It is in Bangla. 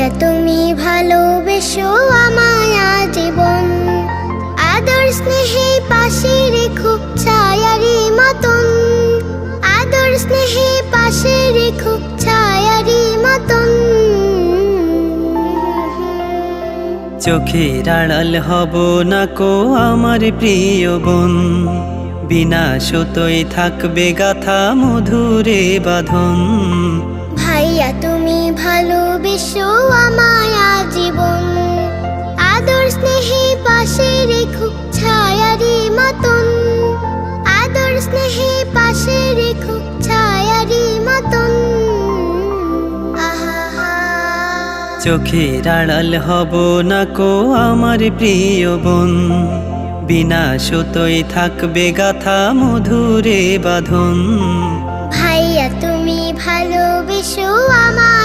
ভাইয়া তুমি ভালোবেসো আমায় আজীবন, আদর স্নেহে পাশে রেখো ছায়ারি মতন, আদর স্নেহে পাশে রেখো ছায়ারি মতন। চোখের আড়াল হব না কো আমার প্রিয় বোন, বিনা সুতোয় থাকবে গাথা মধুরে বাঁধন। ভাইয়া তুমি ভালোবেসো আমায় আজীবন, আদর স্নেহে পাশে রেখো ছায়ারি মতন, আদর স্নেহে পাশে রেখো ছায়ারি মতন। আহা চোখের আড়াল হব না কো আমার প্রিয় বোন, বিনা সুতোয় থাকবে গাথা মধুরে বাঁধন। ভাইয়া তুমি ভালোবেসো আমায়